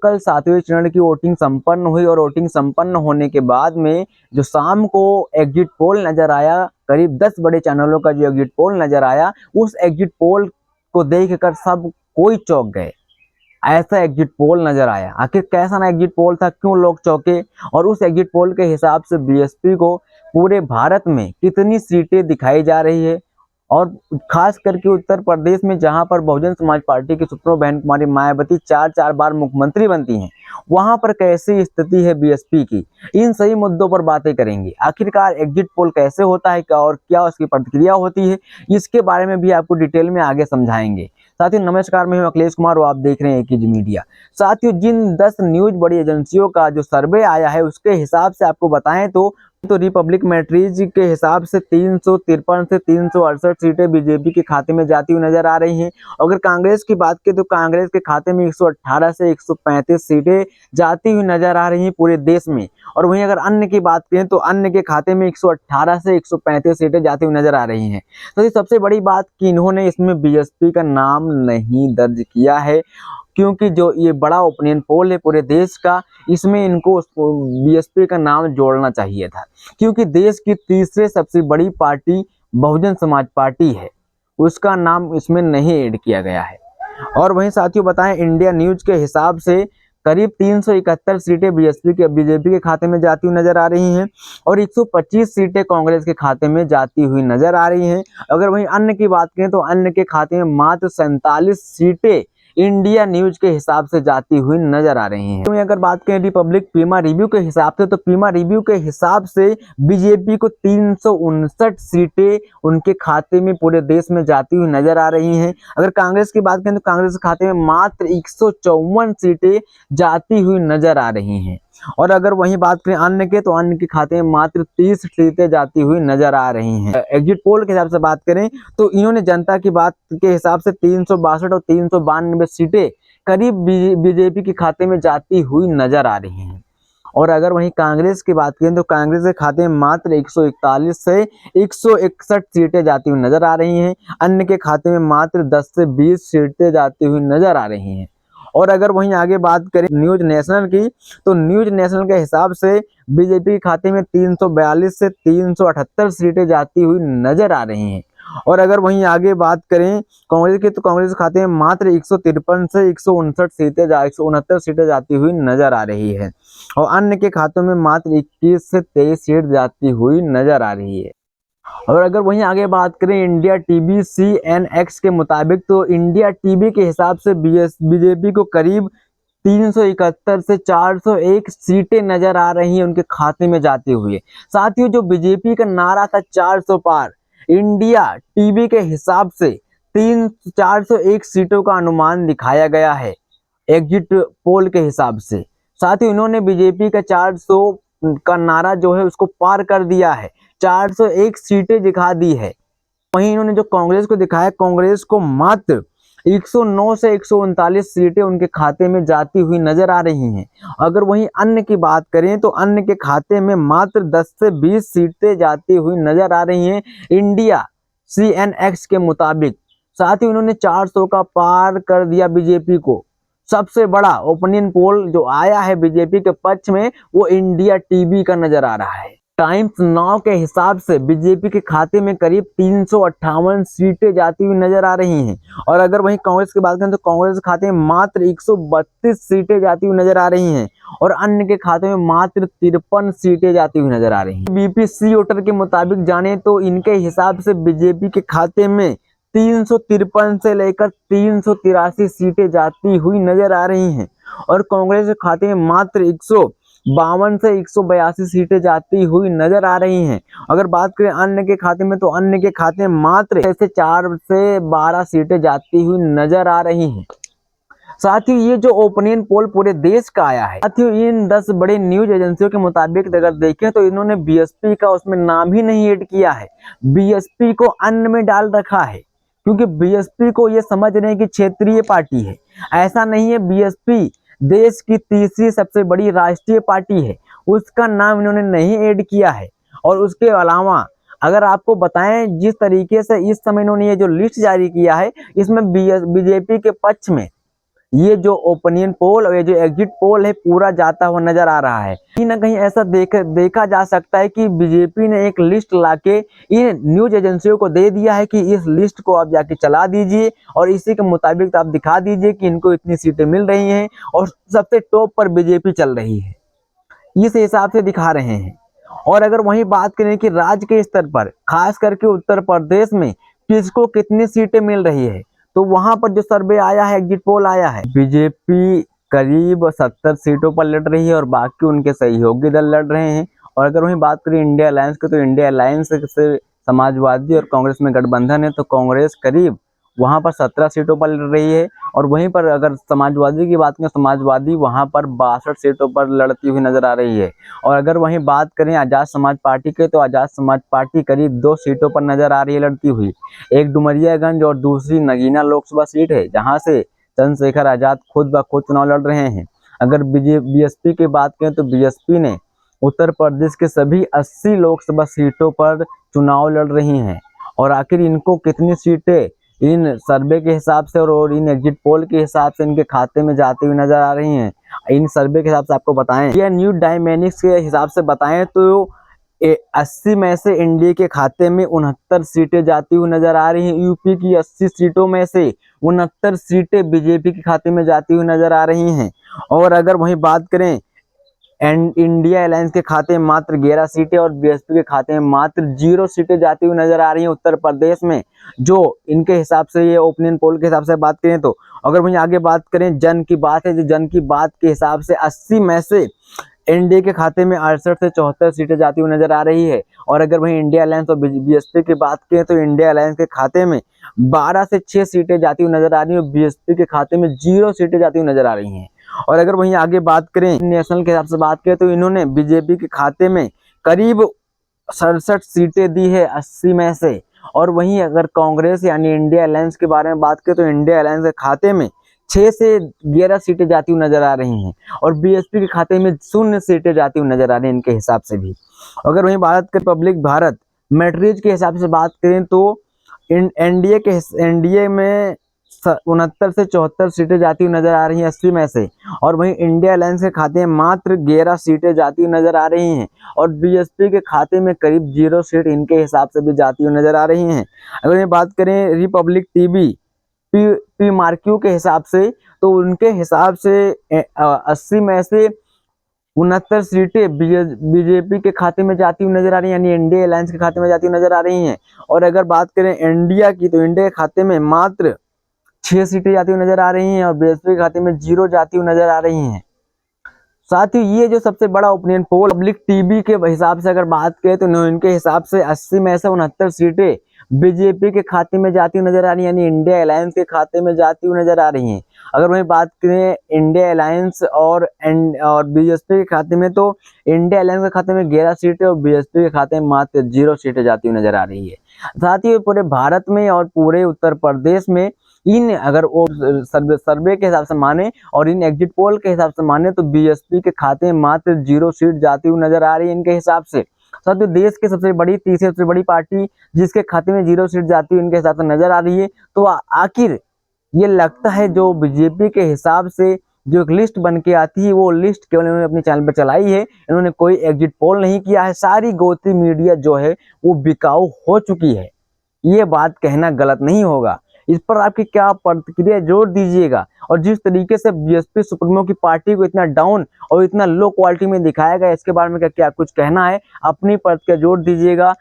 कल 7वें चरण की वोटिंग संपन्न हुई और वोटिंग संपन्न होने के बाद में जो शाम को एग्जिट पोल नजर आया, करीब 10 बड़े चैनलों का जो एग्जिट पोल नजर आया, उस एग्जिट पोल को देखकर सब कोई चौंक गए। ऐसा एग्जिट पोल नजर आया। आखिर कैसा ना एग्जिट पोल था, क्यों लोग चौंके? और उस एग्जिट पोल के हिसाब से बीएसपी को पूरे भारत में कितनी सीटें दिखाई जा रही है, और खास करके उत्तर प्रदेश में जहां पर बहुजन समाज पार्टी की सुप्रीमो बहन कुमारी मायावती 4 बार मुख्यमंत्री बनती हैं, वहां पर कैसी स्थिति है बीएसपी की, इन सही मुद्दों पर बातें करेंगे। आखिरकार एग्जिट पोल कैसे होता है और क्या उसकी प्रतिक्रिया होती है, इसके बारे में भी आपको डिटेल में आगे समझाएंगे। साथियों नमस्कार, मैं हूं अखिलेश कुमार और आप देख रहे हैं एकेजी मीडिया। साथियों जिन 10 न्यूज बड़ी एजेंसियों का जो सर्वे आया है उसके हिसाब से आपको बताएं तो रिपब्लिक मैट्रिज के हिसाब से 353 से 368 सीटें बीजेपी के खाते में जाती हुई नजर आ रही हैं। अगर कांग्रेस की बात करें तो कांग्रेस के खाते में 118 से 135 सीटें जाती हुई नजर आ रही हैं पूरे देश में। और वहीं अगर अन्य की बात करें तो अन्य के खाते में 118 से 135 सीटें जाती हुई नजर आ रही हैं। तो ये सबसे बड़ी बात कि इन्होंने इसमें बीएसपी का नाम नहीं दर्ज किया है, क्योंकि जो ये बड़ा ओपिनियन पोल है पूरे देश का, इसमें इनको बीएसपी का नाम जोड़ना चाहिए था, क्योंकि देश की तीसरे सबसे बड़ी पार्टी बहुजन समाज पार्टी है, उसका नाम इसमें नहीं ऐड किया गया है। और वहीं साथियों बताएं, इंडिया न्यूज के हिसाब से करीब 371 सीटें बीजेपी के खाते में जाती हुई नजर आ रही हैं और 125 सीटें कांग्रेस के खाते में जाती हुई नजर आ रही हैं। अगर वहीं अन्य की बात करें तो अन्य के खाते में मात्र 47 सीटें इंडिया न्यूज के हिसाब से जाती हुई नजर आ रही हैं। तो अगर बात करें रिपब्लिक पीमा रिव्यू के हिसाब से, तो पीमा रिव्यू के हिसाब से बीजेपी को 359 सीटें उनके खाते में पूरे देश में जाती हुई नजर आ रही हैं। अगर कांग्रेस की बात करें तो कांग्रेस के खाते में मात्र 154 सीटें जाती हुई नजर आ रही हैं। और अगर वहीं बात करें अन्य के, तो अन्य के खाते में मात्र 30 सीटें जाती हुई नजर आ रही हैं। एग्जिट पोल के हिसाब से बात करें तो इन्होंने जनता की बात के हिसाब से 362 और 392 सीटें करीब बीजेपी के खाते में जाती हुई नजर आ रही हैं। और अगर वहीं कांग्रेस की बात करें तो कांग्रेस के खाते में मात्र 141 से 161 सीटें जाती हुई नजर आ रही हैं। अन्य के खाते में मात्र 10 से 20 सीटें जाती हुई नजर आ रही हैं। और अगर वहीं आगे बात करें न्यूज नेशनल की, तो न्यूज नेशनल के हिसाब से बीजेपी के खाते में 342 से 378 सीटें जाती हुई नजर आ रही हैं। और अगर वहीं आगे बात करें कांग्रेस की, तो कांग्रेस खाते में मात्र 153 से 169 सीटें जाती हुई नजर आ रही है। और अन्य के खातों में मात्र 21 से 23 सीट जाती हुई नजर आ रही है। और अगर वहीं आगे बात करें इंडिया टीवी CNX के मुताबिक, तो इंडिया टीवी के हिसाब से बीजेपी को करीब 371 से 401 सीटें नजर आ रही हैं उनके खाते में जाते हुए। साथियों जो बीजेपी का नारा था 400 पार, इंडिया टीवी के हिसाब से 401 सीटों का अनुमान दिखाया गया है एग्जिट पोल के हिसाब से। साथियों इन्होंने बीजेपी का 400 का नारा जो है उसको पार कर दिया है, 401 सीटें दिखा दी है। वहीं इन्होंने जो कांग्रेस को दिखाया, कांग्रेस को मात्र 109 से 139 सीटें उनके खाते में जाती हुई नजर आ रही हैं। अगर वहीं अन्य की बात करें तो अन्य के खाते में मात्र 10 से 20 सीटें जाती हुई नजर आ रही हैं इंडिया CNX के मुताबिक। साथ ही उन्होंने 400 का पार कर दिया बीजेपी को। सबसे बड़ा ओपिनियन पोल जो आया है बीजेपी के पक्ष में वो इंडिया टीवी का नजर आ रहा है। टाइम्स नाउ के हिसाब से बीजेपी के खाते में करीब 358 सीटें जाती हुई नजर आ रही हैं। और अगर वहीं कांग्रेस की बात करें तो कांग्रेस के खाते में मात्र 132 सीटें जाती हुई नजर आ रही हैं और अन्य के खाते में मात्र 53 सीटें जाती हुई नजर आ रही हैं। बीपीसी वोटर के मुताबिक जाने तो इनके हिसाब से बीजेपी के खाते में 353 से लेकर 383 सीटें जाती हुई नजर आ रही हैं और कांग्रेस के खाते में मात्र 152 से 182 सीटें जाती हुई नजर आ रही हैं। अगर बात करें अन्य के खाते में, तो अन्य के खाते में मात्र 4 से 12 सीटें जाती हुई नजर आ रही हैं। साथ ही ये जो ओपिनियन पोल पूरे देश का आया है, साथियों इन 10 बड़े न्यूज एजेंसियों के मुताबिक अगर देखें तो इन्होंने बीएसपी का उसमें नाम ही नहीं ऐड किया है, बीएसपी को अन्य में डाल रखा है, क्योंकि बीएसपी को ये समझ रहे हैं कि क्षेत्रीय पार्टी है। ऐसा नहीं है, बीएसपी देश की तीसरी सबसे बड़ी राष्ट्रीय पार्टी है, उसका नाम इन्होंने नहीं ऐड किया है। और उसके अलावा अगर आपको बताएं जिस तरीके से इस समय इन्होंने ये जो लिस्ट जारी किया है, इसमें बीजेपी के पक्ष में ये जो ओपिनियन पोल और ये जो एग्जिट पोल है पूरा जाता हुआ नजर आ रहा है। कहीं ना कहीं ऐसा देखा जा सकता है कि बीजेपी ने एक लिस्ट लाके इन न्यूज एजेंसियों को दे दिया है कि इस लिस्ट को आप जाके चला दीजिए और इसी के मुताबिक आप दिखा दीजिए कि इनको इतनी सीटें मिल रही हैं और सबसे टॉप पर बीजेपी चल रही है, इस हिसाब से दिखा रहे हैं। और अगर वहीं बात करें कि राज्य के स्तर पर खास करके उत्तर प्रदेश में किसको कितनी सीटें मिल रही है, तो वहां पर जो सर्वे आया है, एग्जिट पोल आया है, बीजेपी करीब 70 सीटों पर लड़ रही है और बाकी उनके सहयोगी दल लड़ रहे हैं। और अगर वहीं बात करें इंडिया अलायंस की, तो इंडिया अलायंस से समाजवादी और कांग्रेस में गठबंधन है, तो कांग्रेस करीब वहां पर 17 सीटों पर लड़ रही है। और वहीं पर अगर समाजवादी की बात करें, समाजवादी वहां पर 62 सीटों पर लड़ती हुई नजर आ रही है। और अगर वहीं बात करें आजाद समाज पार्टी के, तो आजाद समाज पार्टी करीब 2 सीटों पर नजर आ रही है लड़ती हुई। एक डुमरियागंज और दूसरी नगीना लोकसभा सीट है, जहां से चंद्रशेखर आजाद खुद ब खुद चुनाव लड़ रहे हैं। अगर बीएसपी की बात करें, तो बीएसपी ने उत्तर प्रदेश के सभी 80 लोकसभा सीटों पर चुनाव लड़ रही हैं। और आखिर इनको कितनी सीटें इन सर्वे के हिसाब से और इन एग्जिट पोल के हिसाब से इनके खाते में जाती हुई नजर आ रही हैं, इन सर्वे के हिसाब से आपको बताएं या न्यू डायमेनिक्स के हिसाब से बताएं, तो 80 में से एनडीए के खाते में 69 सीटें जाती हुई नजर आ रही हैं। यूपी की 80 सीटों में से 69 सीटें बीजेपी के खाते में जाती हुई नजर आ रही हैं। और अगर वहीं बात करें एंड इंडिया अलायंस के खाते में मात्र 11 सीटें और बीएसपी के खाते में मात्र 0 सीटें जाती हुई नजर आ रही हैं उत्तर प्रदेश में, जो इनके हिसाब से ये ओपिनियन पोल के हिसाब से बात करें। तो अगर वहीं आगे बात करें जन की बात है, जो जन की बात के हिसाब से 80 में से एनडीए के खाते में 68 से 74 सीटें जाती हुई नजर आ रही है। और अगर वहीं इंडिया अलायंस और बीएसपी की बात करें, तो इंडिया अलायंस के खाते में 12 से 6 सीटें जाती हुई नजर आ रही है और बीएसपी के खाते में 0 सीटें जाती हुई नजर आ रही हैं। और अगर वहीं आगे बात करें नेशनल के हिसाब से बात करें, तो इन्होंने बीजेपी के खाते में करीब 67 सीटें दी है 80 में से। और वहीं अगर कांग्रेस यानी इंडिया अलायंस के बारे में बात करें, तो इंडिया अलायंस के खाते में 6 से 11 सीटें जाती हुई नजर आ रही हैं और बीएसपी के खाते में 0 सीटें जाती हुई नजर आ रही हैं इनके हिसाब से भी। अगर वहीं भारत के पब्लिक भारत मैट्रिज के हिसाब से बात करें, तो एनडीए में 69 से 74 सीटें जाती हुई नजर आ रही हैं 80 में से। और वहीं इंडिया अलायंस के खाते में मात्र 11 सीटें जाती हुई नजर आ रही हैं और बीएसपी के खाते में करीब 0 सीट इनके हिसाब से भी जाती हुई नजर आ रही हैं। अगर ये बात करें रिपब्लिक टीवी पी मार्क्यू के हिसाब से, तो उनके हिसाब से 80 में से 69 सीटें बीजेपी के खाते में जाती हुई नजर आ रही है, यानी इंडिया अलायंस के खाते में जाती हुई नजर आ रही हैं। और अगर बात करें इंडिया की, तो इंडिया के खाते में मात्र 6 सीटें जाती हुई नजर आ रही हैं और बीएसपी के खाते में 0 जाती हुई नजर आ रही हैं। साथ ही ये जो सबसे बड़ा ओपिनियन पोल पब्लिक टीवी के हिसाब से अगर बात करें, तो इनके हिसाब से 80 में से 69 सीटें बीजेपी के खाते में जाती हुई नजर आ रही है, यानी इंडिया अलायंस के खाते में जाती हुई नजर आ रही हैं। अगर वहीं बात करें इंडिया अलायंस और बीएसपी के खाते में, तो इंडिया अलायंस के खाते में 11 सीटें और बीएसपी के खाते में मात्र 0 सीटें जाती हुई नजर आ रही है। साथ ही पूरे भारत में और पूरे उत्तर प्रदेश में इन अगर वो सर्वे के हिसाब से माने और इन एग्जिट पोल के हिसाब से माने, तो बीएसपी के खाते में मात्र 0 सीट जाती हुई नजर आ रही है इनके हिसाब से। साथ ही देश की सबसे बड़ी तीसरी सबसे बड़ी पार्टी जिसके खाते में 0 सीट जाती हुई इनके हिसाब से नजर आ रही है। तो आखिर ये लगता है जो बीजेपी के हिसाब से जो एक लिस्ट बन के आती है, वो लिस्ट केवल इन्होंने अपने चैनल पर चलाई है, इन्होंने कोई एग्जिट पोल नहीं किया है। सारी गोती मीडिया जो है वो बिकाऊ हो चुकी है, ये बात कहना गलत नहीं होगा। इस पर आपकी क्या प्रतिक्रिया जोर दीजिएगा। और जिस तरीके से बीएसपी सुप्रीमो की पार्टी को इतना डाउन और इतना लो क्वालिटी में दिखाया गया, इसके बारे में क्या कुछ कहना है, अपनी प्रतिक्रिया जोर दीजिएगा।